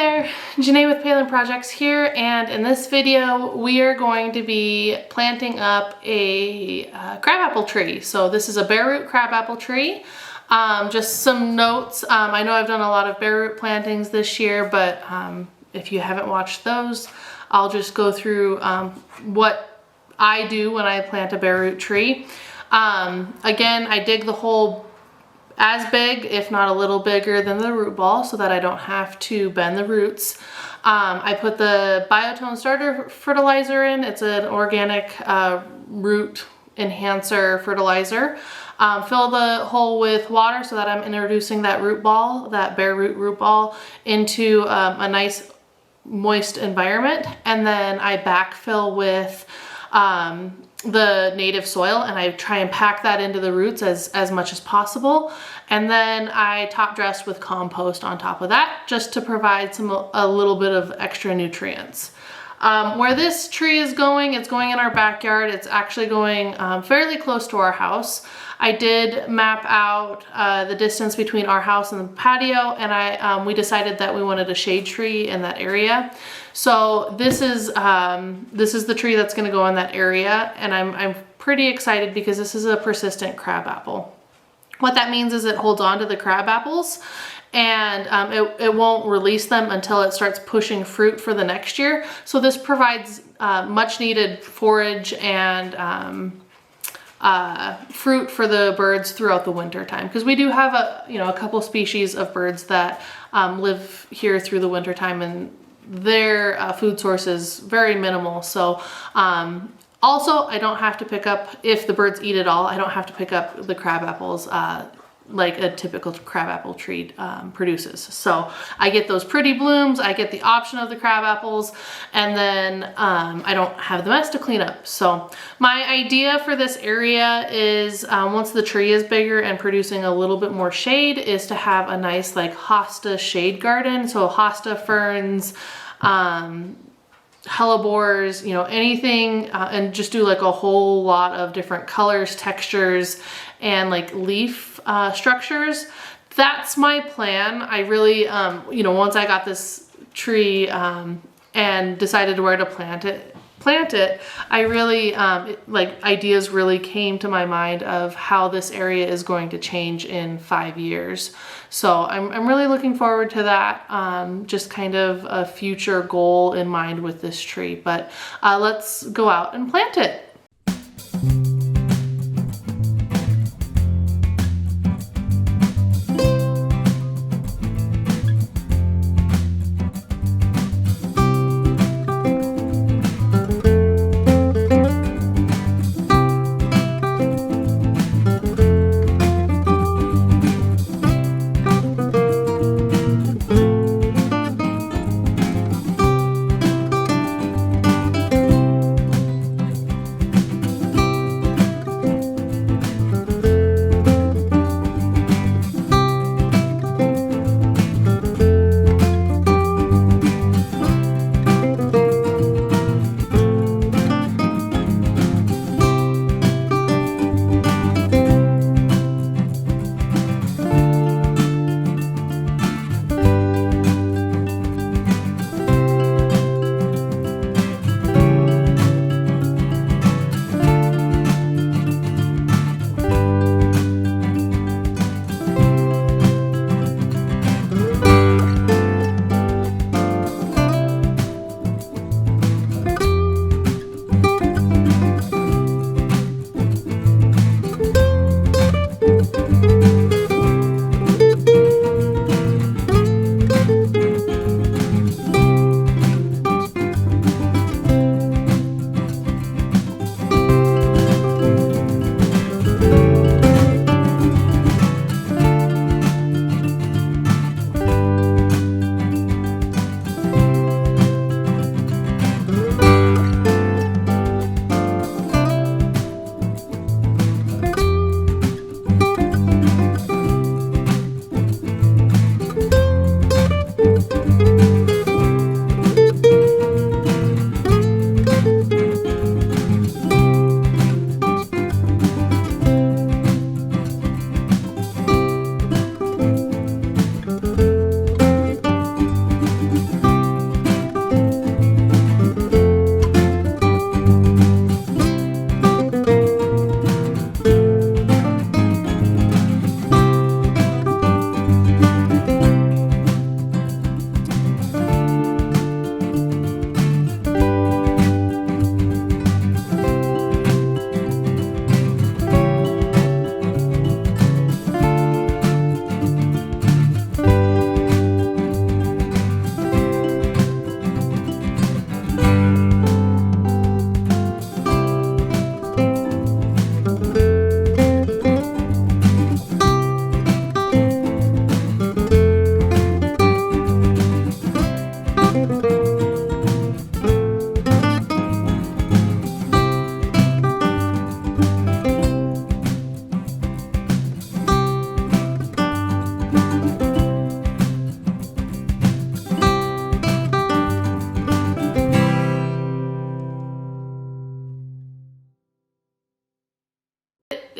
there, Janae with Palin Projects here, and in this video we are going to be planting up a crabapple tree. So this is a Bareroot crabapple tree. Just some notes. I know I've done a lot of Bareroot plantings this year, but if you haven't watched those, I'll just go through what I do when I plant a Bareroot tree. Again, I dig the hole as big, if not a little bigger than the root ball, so that I don't have to bend the roots. I put the biotone starter fertilizer in. It's an organic root enhancer fertilizer. Fill the hole with water so that I'm introducing that root ball, that Bareroot root ball, into a nice moist environment. And then I backfill with the native soil, and I try and pack that into the roots as much as possible. And then I top dress with compost on top of that, just to provide a little bit of extra nutrients. Where this tree is going, it's going in our backyard. It's actually going fairly close to our house. I did map out the distance between our house and the patio, and we decided that we wanted a shade tree in that area. So this is the tree that's going to go in that area, and I'm pretty excited because this is a persistent crabapple. What that means is it holds on to the crabapples, and it won't release them until it starts pushing fruit for the next year. So this provides much needed forage and fruit for the birds throughout the winter time, because we do have a couple species of birds that live here through the winter time, and their food source is very minimal. So also, I don't have to pick up, if the birds eat it all, I don't have to pick up the crabapples like a typical crabapple tree produces. So I get those pretty blooms, I get the option of the crabapples, and then I don't have the mess to clean up. So my idea for this area is, once the tree is bigger and producing a little bit more shade, is to have a nice like hosta shade garden. So hosta ferns, hellebores, anything, and just do like a whole lot of different colors, textures, and like leaf structures. That's my plan. I really, once I got this tree and decided where to plant it, I really, ideas really came to my mind of how this area is going to change in 5 years. So I'm really looking forward to that, just kind of a future goal in mind with this tree. But let's go out and plant it.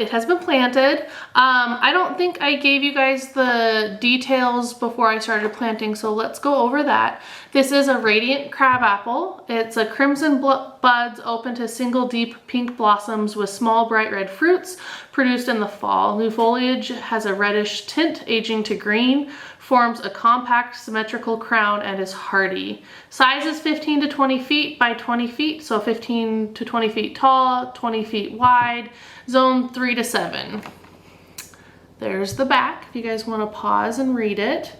it has been planted. I don't think I gave you guys the details before I started planting, so let's go over that. This is a Radiant Crabapple. It's a crimson buds open to single deep pink blossoms with small bright red fruits produced in the fall. New foliage has a reddish tint aging to green, forms a compact symmetrical crown, and is hardy. Size is 15 to 20 feet by 20 feet, so 15 to 20 feet tall, 20 feet wide, zone 3 to 7. There's the back, if you guys want to pause and read it.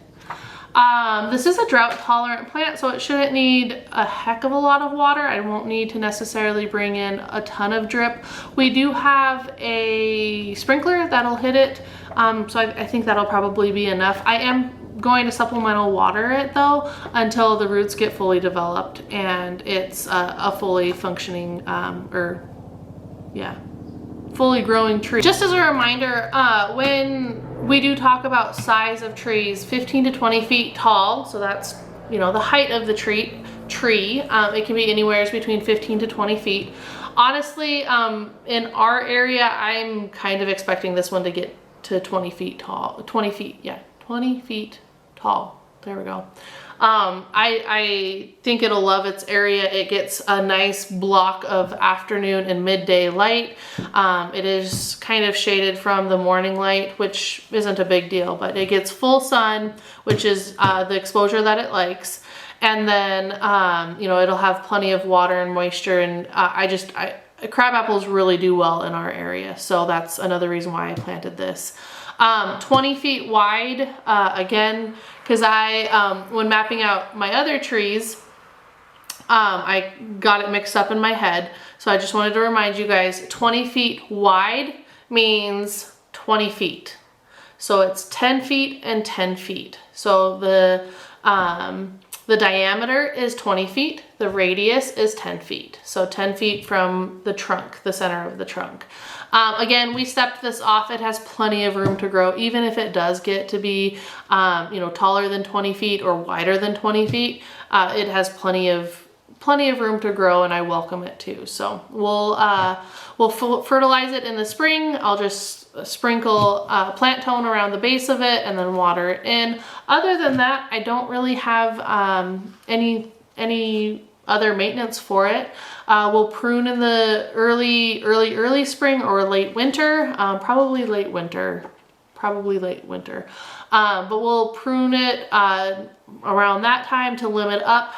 This is a drought tolerant plant, so it shouldn't need a heck of a lot of water. I won't need to necessarily bring in a ton of drip. We do have a sprinkler that'll hit it, so I think that'll probably be enough. I am going to supplemental water it though until the roots get fully developed and it's a fully functioning fully growing tree. Just as a reminder, when we do talk about size of trees, 15 to 20 feet tall, so that's, you know, the height of the tree, it can be anywhere between 15 to 20 feet. Honestly, in our area, I'm kind of expecting this one to get to 20 feet tall, 20 feet, yeah, 20 feet tall. There we go. I think it'll love its area. It gets a nice block of afternoon and midday light. It is kind of shaded from the morning light, which isn't a big deal, but it gets full sun, which is the exposure that it likes. And then, you know, it'll have plenty of water and moisture, and crabapples really do well in our area. So that's another reason why I planted this. 20 feet wide, again, because when mapping out my other trees, I got it mixed up in my head. So I just wanted to remind you guys, 20 feet wide means 20 feet. So it's 10 feet and 10 feet. So the diameter is 20 feet, the radius is 10 feet. So 10 feet from the trunk, the center of the trunk. Again, we stepped this off. It has plenty of room to grow, even if it does get to be, you know, taller than 20 feet or wider than 20 feet. It has plenty of room to grow, and I welcome it too. So we'll fertilize it in the spring. I'll just sprinkle plant tone around the base of it and then water it in. Other than that, I don't really have any other maintenance for it. We'll prune in the early spring or late winter, probably late winter. But we'll prune it around that time to limb it up,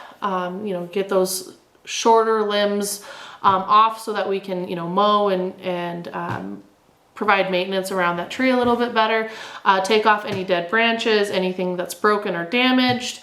you know, get those shorter limbs off so that we can, you know, mow and provide maintenance around that tree a little bit better, take off any dead branches, anything that's broken or damaged.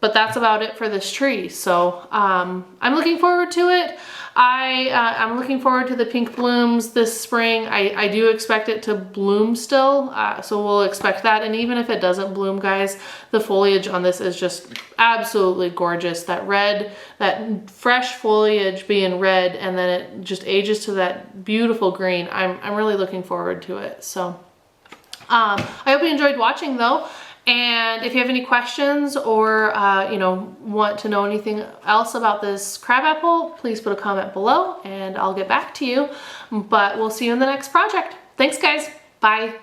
But that's about it for this tree. So I'm looking forward to it. I'm looking forward to the pink blooms this spring. I do expect it to bloom still, so we'll expect that. And even if it doesn't bloom, guys, the foliage on this is just absolutely gorgeous. That red, that fresh foliage being red, and then it just ages to that beautiful green. I'm really looking forward to it. So I hope you enjoyed watching though. And if you have any questions or, you know, want to know anything else about this crabapple, please put a comment below and I'll get back to you. But we'll see you in the next project. Thanks, guys. Bye.